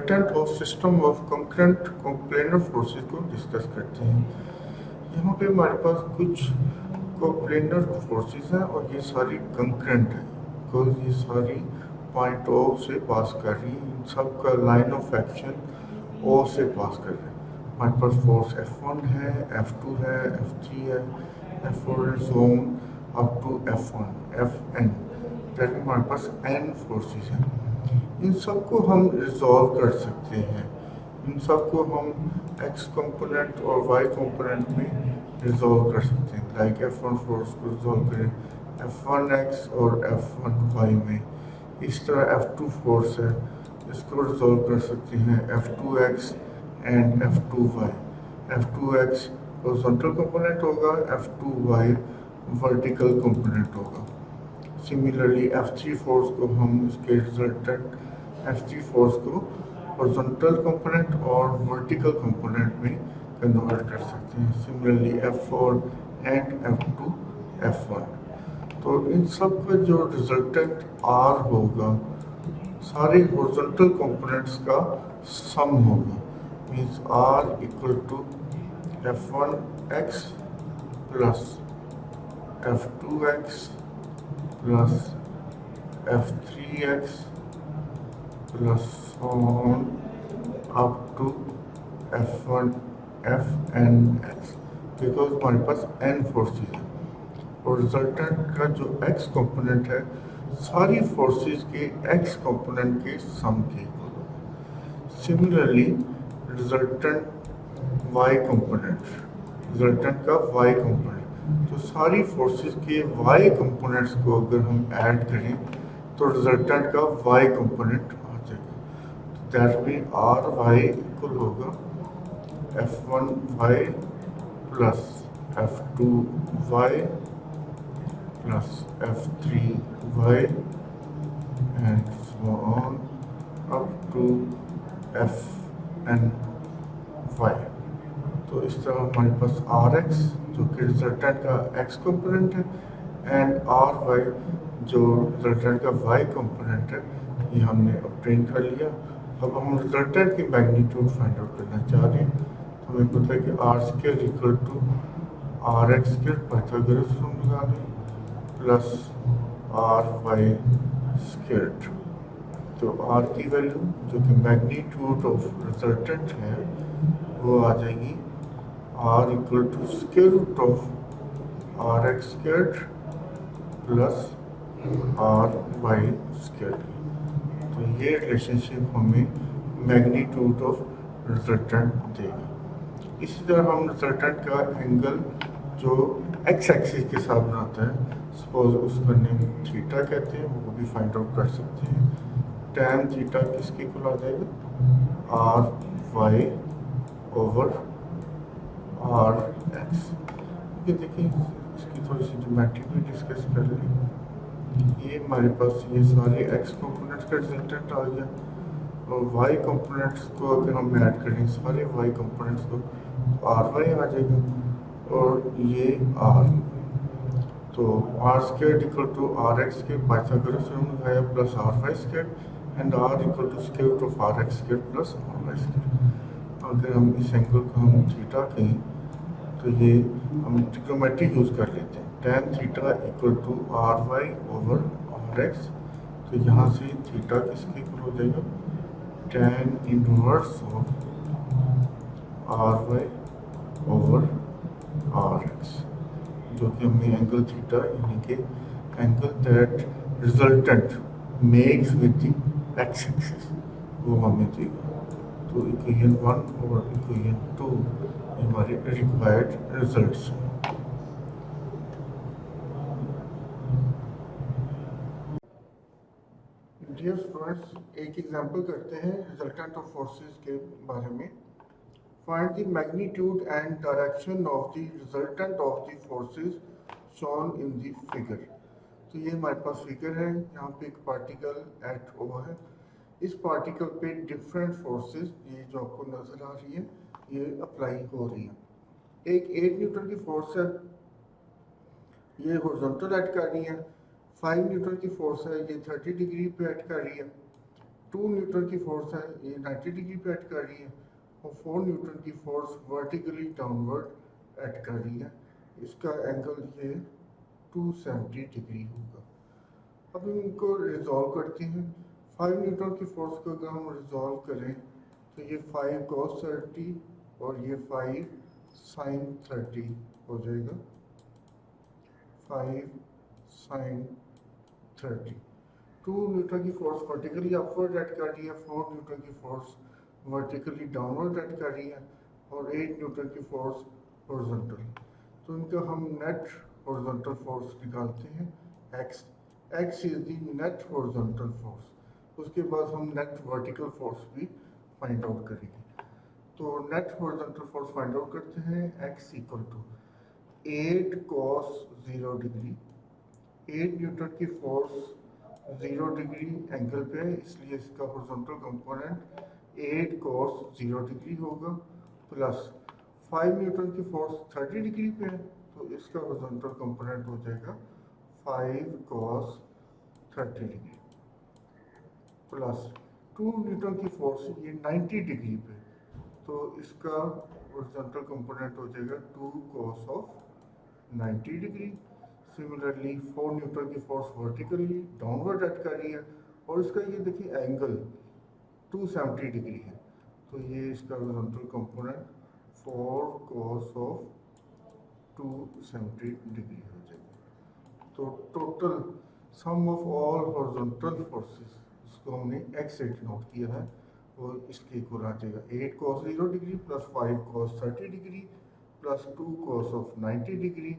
Resultant of system of concurrent coplanar forces को discuss करते हैं। यहाँ पे हमारे पास कुछ कोप्लेनर फोर्सेस हैं और ये सारी कंकरेंट है, बिकॉज ये सारी पॉइंट ओ से पास कर रही है। इन सब का लाइन ऑफ एक्शन ओ से पास कर रहे हैं। हमारे पास फोर्स F1 है, F2 है, F3 है, F4 है, जोन up to F1 Fn, that हमारे पास n फोर्सेस हैं। इन सब को हम रिजॉल्व कर सकते हैं। इन सब को हम x कंपोनेंट और y कंपोनेंट में रिजॉल्व कर सकते हैं। लाइक F1 फोर्स को रिजॉल्व करें F1x और F1y में। इस तरह F2 फोर्स है, इसको रिजॉल्व कर सकते हैं F2x and F2y। F2x horizontal component होगा, F2y वर्टिकल कंपोनेंट होगा। सिमिलरली F3 फोर्स को हम इसके रिजल्टेंट F3 फोर्स को हॉरिजॉन्टल कंपोनेंट और वर्टिकल कंपोनेंट में कन्वर्ट कर सकते हैं। Similarly F4 and F2 F1। तो इन सब का जो रिजल्टेंट R होगा सारे हॉरिजॉन्टल कंपोनेंट्स का सम होगा। Means R equal to F1x plus F2x plus F3x plus on up to F1 Fnx, because हमारे पास n फोर्सेज है और रिजल्टेंट का जो x कंपोनेंट है सारी फोर्सेज के x कंपोनेंट के सम के इक्वल होगा। Similarly resultant y component, resultant का y कंपोनेंट, तो सारी फोर्सेस के y कंपोनेंट्स को अगर हम ऐड करें तो रिजल्टेंट का y कंपोनेंट आ जाएगा। तो that mean R Y equal होगा F1y plus F2y plus F3y and so on up to Fny। तो इस तरह हमारे पास Rx जो कि रिजल्टेंट का x कंपोनेंट है एंड Ry जो रिजल्टेंट का y कंपोनेंट है, ये हमने ऑब्टेन कर लिया। अब हम रिजल्टेंट की मैग्नीट्यूड फाइंड आउट करना चाह रहे हैं। तो हमें पता है कि R square equal to Rx square Pythagoras formula है प्लस Ry स्क्वायर। तो R की वैल्यू जो कि मैग्नीट्यूड ऑफ रिजल्टेंट है वो आ जाएगी R equal to square root of Rx square plus Ry square. तो ये रिलेशनशिप हमें मैग्नीट्यूड ऑफ रिजल्टेंट देगा। इसी तरह हम रिजल्टेंट का एंगल जो x एक्सिस के साथ बनाता है, सपोज उसका नेम थीटा कहते हैं, वो भी फाइंड आउट कर सकते हैं। tan थीटा किसके इक्वल आ जाएगा Ry ओवर Rx। ये देखिए इसकी थोड़ी सी ज्योमेट्री भी डिस्कस कर लें। ये हमारे पास ये सारे x कंपोनेंट्स का रिजल्टेंट आ गया और y कंपोनेंट्स को अगर हम ऐड करें सारे y कंपोनेंट्स को तो Ry आ जाएगा और ये R। तो R square equal to Rx के पाइथागोरस थ्योरम लगाया plus Ry square and R equal to square root of Rx square plus Ry square. अगर हम इस एंगल को हम थीटा कहें तो ये हम ट्रिग्नोमेट्री यूज़ कर लेते हैं। tan theta equal to Ry over Rx। तो यहाँ से थीटा किसके इक्वल हो जाएगा tan inverse of Ry over Rx, जो कि हमने एंगल थीटा यानी कि angle that resultant makes with the x axis वो हमें देगा। तो इक्वेशन 1 और इक्वेशन 2 हमारे रिक्वायर्ड रिजल्ट्स हैं। डियर स्टूडेंट्स, एक एग्जांपल करते हैं रिजल्टेंट ऑफ फोर्सेस के बारे में। Find the magnitude and direction of the resultant of the forces shown in the figure. तो ये हमारे पास फिगर है, यहाँ पे एक पार्टिकल एट ओ है। इस पार्टिकल पे डिफरेंट फोर्सेस ये जो आपको नज़र आ रही है ये अप्लाई हो रही है। एक 8 न्यूटन की फोर्स है, ये हॉरिजॉन्टल ऐड कर रही है। 5 न्यूटन की फोर्स है, ये 30 डिग्री पे ऐड कर रही है। 2 न्यूटन की फोर्स है, ये 90 डिग्री पे ऐड कर रही है, और 4 न्यूटन की फोर्स वर्टिकली डाउनवर्ड ऐड कर रही है। इसका एंगल ये 270 डिग्री होगा। अब इनको रिजॉल्व करते हैं। 5 न्यूटन की फोर्स को अगर हम रिजॉल्व करें तो ये 5 cos 30 और ये 5 sin 30 हो जाएगा, 5 sin 30। 2 न्यूटन की फोर्स वर्टिकली अपवर्ड ऐड कर रही है, 4 न्यूटन की फोर्स वर्टिकली डाउनवर्ड ऐड कर रही है, और 8 न्यूटन की फोर्स हॉरिजॉन्टल। तो इनका हम नेट हॉरिजॉन्टल फोर्स निकालते हैं, x is the net horizontal force. उसके बाद हम नेट वर्टिकल फोर्स भी फाइंड आउट करेंगे। तो net horizontal force find out करते हैं, x equal to 8 cos 0 degree. 8 newton की फोर्स 0 डिग्री एंगल पे है, इसलिए इसका हॉरिजॉन्टल कंपोनेंट 8 cos 0 डिग्री होगा, प्लस 5 न्यूटन की फोर्स 30 डिग्री पे है, तो इसका हॉरिजॉन्टल कंपोनेंट हो जाएगा 5 cos 30 डिग्री, प्लस 2 न्यूटन की फोर्स ये 90 डिग्री पे, तो इसका हॉरिजॉन्टल कंपोनेंट हो जाएगा 2 cos of 90 degree. Similarly 4 Newton की फोर्स वर्टिकली डाउनवर्ड ऐड कर रही है, और इसका ये देखिए एंगल 270 डिग्री है, तो ये इसका horizontal component 4 cos of 270 degree हो जाएगा। तो total sum of all horizontal forces, इसको हमने x से डिनोट किया है, वो इसके इक्वल आ जाएगा 8 cos 0 degree plus 5 cos 30 degree plus 2 cos of 90 degree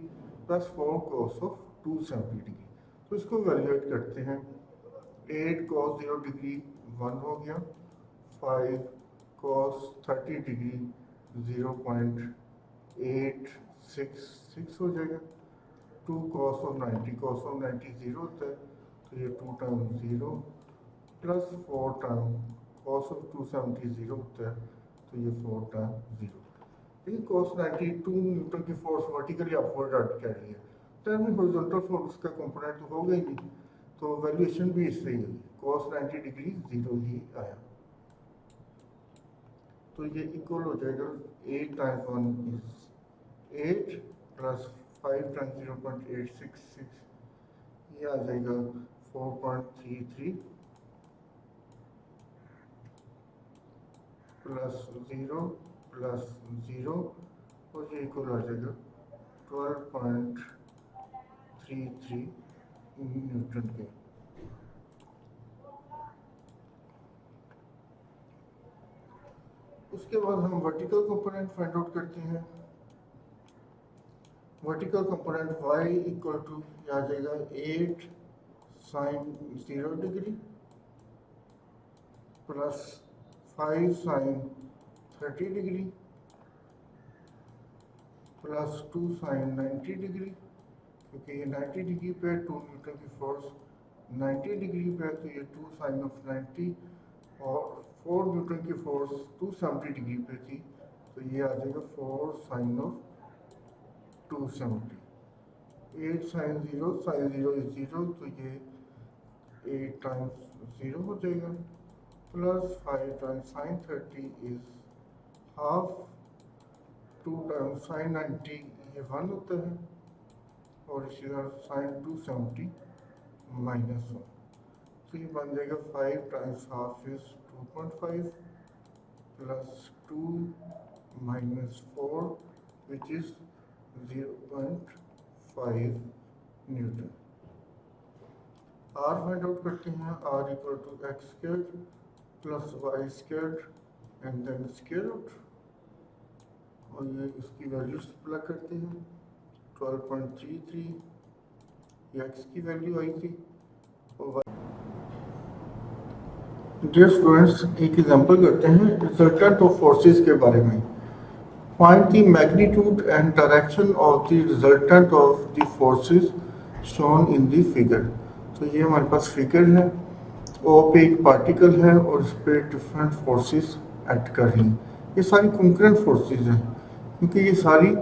plus 4 cos of 270 degree. तो इसको वैल्यूएट करते हैं। 8 cos 0 डिग्री 1 हो गया, 5 cos 30 डिग्री 0.866 हो जाएगा, 2 cos ऑफ 90, cos ऑफ 90 0 होता है, तो ये 2 time 0 plus 4 time cos of 270 0 होता है, तो ये 4 टाइम 0। लेकिन cos 90 2 न्यूटन की फोर्स वर्टिकली अपवर्ड ऐड कर रही है, तो हमें हॉरिजॉन्टल फोर्स का कंपोनेंट तो होगा ही नहीं, तो वैल्यूएशन भी इससे ही हुई, cos 90 डिग्री 0 ही आया। तो ये इक्वल हो जाएगा 8 टाइम्स 1 इज 8 प्लस 5 टाइम्स 0.866, ये आ जाएगा 4.33 प्लस 0 प्लस 0, और ये इक्वल आ जाएगा 12.33 न्यूटन के। उसके बाद हम वर्टिकल कंपोनेंट फाइंड आउट करते हैं। Vertical component y equal to आ जाएगा 8 sin 0 degree plus 5 sin 30 degree plus 2 sin 90 degree, क्योंकि ये 90 डिग्री पे 2 न्यूटन की फोर्स 90 डिग्री पे, तो ये 2 sin ऑफ 90, और 4 न्यूटन की फोर्स 270 डिग्री पे थी, तो ये आ जाएगा 4 sin ऑफ 270। 8 sin 0 इज 0, तो ये 8 टाइम्स 0 हो जाएगा, plus 5 times sin 30 is half, 2 times sin 90 ये 1 होता है, और इसी तरह sin 270 माइनस 1, तो ये बन जाएगा 5 times half is 2.5 plus 2 minus 4 which is 0.5 newton. R find out करते हैं, R equal to X square plus Y square and then square root, और ये इसकी वैल्यू सप्लाई करते हैं। 12.33 ये एक्स की वैल्यू आई थी, और डियर स्टूडेंट्स एक एग्जांपल करते हैं रिजल्टेंट ऑफ फोर्सेस के बारे में। Find the magnitude and direction of the resultant of the forces shown in the figure. तो ये हमारे पास फिगर है, ओ पे एक पार्टिकल है और इस पर डिफरेंट फोर्सेस एक्ट कर रही हैं। ये सारी कंकरेंट फोर्सेस हैं, क्योंकि ये सारी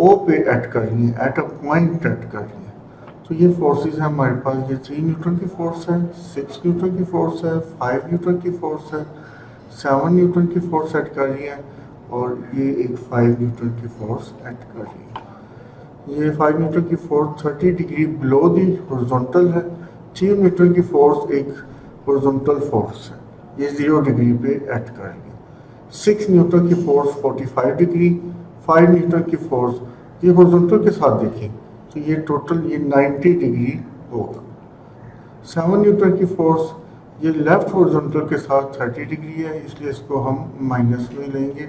ओ पे एक्ट कर रही हैं, एट अ पॉइंट एक्ट कर रही हैं। तो ये फोर्सेस है हमारे पास, ये 3 न्यूटन की फोर्स है, 6 न्यूटन की फोर्स है, 5 न्यूटन की फोर्स है, 7 न्यूटन की फोर्स ऐड कर रही है और ये एक 5 न्यूटन की फोर्स ऐड कर रही है। ये 5 न्यूटन की force 30 degree below the horizontal है, 3 न्यूटन की फोर्स एक हॉरिजॉन्टल फोर्स है, ये 0 डिग्री पे ऐड कर रही है। 6 न्यूटन की फोर्स 45 डिग्री, 5 न्यूटन की फोर्स ये हॉरिजॉन्टल के साथ देखें तो ये टोटल ये 90 डिग्री होगा। 7 न्यूटन की फोर्स ये लेफ्ट हॉरिजॉन्टल के साथ 30 डिग्री है, इसलिए इसको हम माइनस में लेंगे,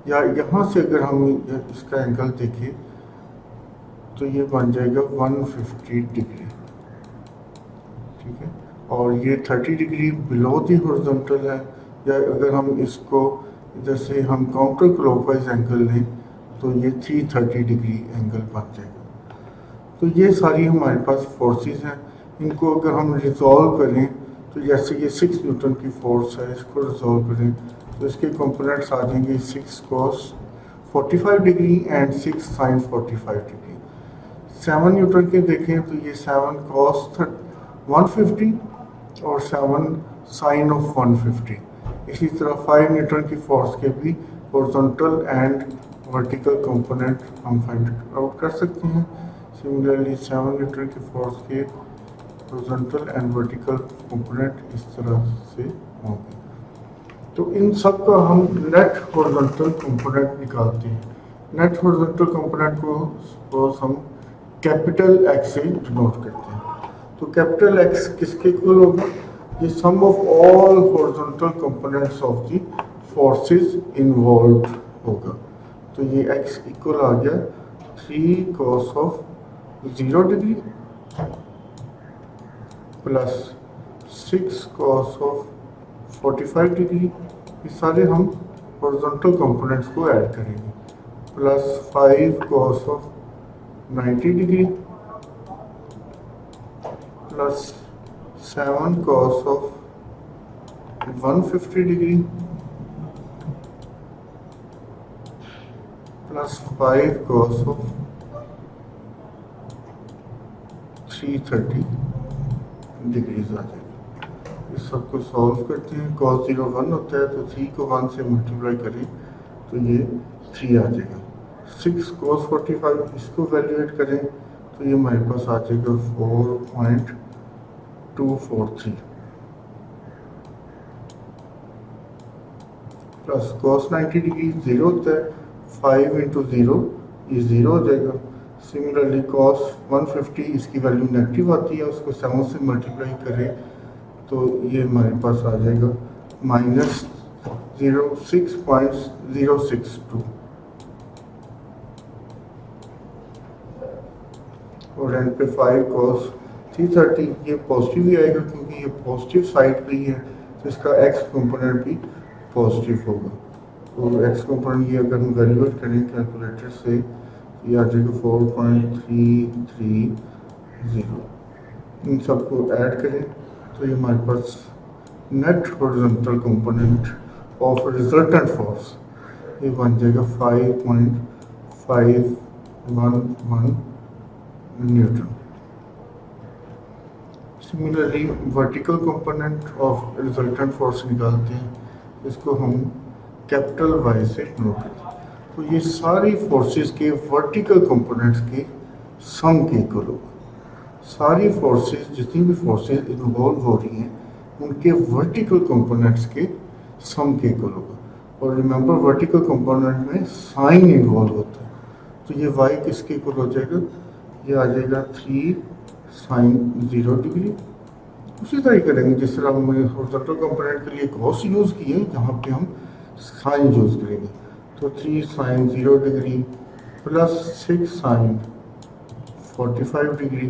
या यहाँ से अगर हम इसका एंगल देखें तो ये बन जाएगा 150 डिग्री, ठीक है। और ये 30 डिग्री बिलो दी हॉरिजॉन्टल है, या अगर हम इसको इधर से हम काउंटर क्लॉकवाइज एंगल लें तो ये 330 डिग्री एंगल बन जाएगा। तो ये सारी हमारे पास फोर्सेस हैं, इनको अगर हम रिजॉल्व करें तो जैसे ये 6 न्यूटन की फोर्स है, इसको रिजॉल्व करें तो इसके कंपोनेंट्स आ जाएंगे 6 cos 45 degree and 6 sin 45 degree. 7 Newton के देखें तो ये 7 cos 150 और 7 sin ऑफ 150। इसी तरह 5 न्यूटन की फोर्स के भी हॉरिजॉन्टल एंड वर्टिकल कंपोनेंट हम फाइंड आउट कर सकते हैं। सिमिलरली 7 न्यूटन की फोर्स के हॉरिजॉन्टल एंड वर्टिकल कंपोनेंट इस तरह से होंगे। तो इन सब का हम नेट हॉरिजॉन्टल कंपोनेंट निकालते हैं। नेट हॉरिजॉन्टल कंपोनेंट को सपोज हम कैपिटल एक्स से डिनोट करते हैं। तो कैपिटल एक्स किसके इक्वल होगा? ये sum of all horizontal components of the forces involve होगा। तो ये x इक्वल आ गया 3 cos of 0 degree plus 6 cos of 45 degree, ये सारे हम हॉरिजॉन्टल कंपोनेंट्स को ऐड करेंगे, plus 5 cos of 90 degree plus 7 cos of 150 degree plus 5 cos of 330 degrees आ जाएगी। इस सबको सॉल्व करते हैं। cos 0 1 होता है तो 3 को 1 से मल्टीप्लाई करें तो ये 3 आ जाएगा। 6 cos 45 इसको वैल्यूएट करें तो ये हमारे पास आ जाएगा 4.243 प्लस cos 90 डिग्री 0 होता है, 5 इंटू 0 ये 0 हो जाएगा। सिमिलरली cos 150 इसकी वैल्यू नेगेटिव आती है, उसको 7 से मल्टीप्लाई करें तो ये हमारे पास आ जाएगा माइनस 06.062 और एंड पे 5 cos 330 ये पॉजिटिव ही आएगा क्योंकि ये पॉजिटिव साइड पे ही है, तो इसका x कंपोनेंट भी पॉजिटिव होगा। तो x कंपोनेंट ये अगर हम वैल्यूएट करें कैलकुलेटर से ये आ जाएगा 4.330। इन सबको ऐड करें तो ये हमारे पास net horizontal component of resultant force ये बन जाएगा 5.511 newton. Similarly vertical component of resultant force निकालते हैं, इसको हम कैपिटल वाई से नोट करते हैं। तो ये सारी फोर्सेस के वर्टिकल कंपोनेंट्स के सम के इक्वल होगा। सारी फोर्सेस जितनी भी फोर्सेस इन्वॉल्व हो रही हैं उनके वर्टिकल कंपोनेंट्स के सम के इक्वल होगा। और रिमेंबर वर्टिकल कंपोनेंट में साइन इन्वॉल्व होता है, तो ये वाई किसके इक्वल हो जाएगा? ये आ जाएगा 3 sin 0 डिग्री। उसी तरह करेंगे जिस तरह हमने हॉरिजॉन्टल कंपोनेंट के लिए cos यूज़ किए, यहाँ पे हम साइन यूज़ करेंगे। तो 3 sin 0 degree plus 6 sin 45 degree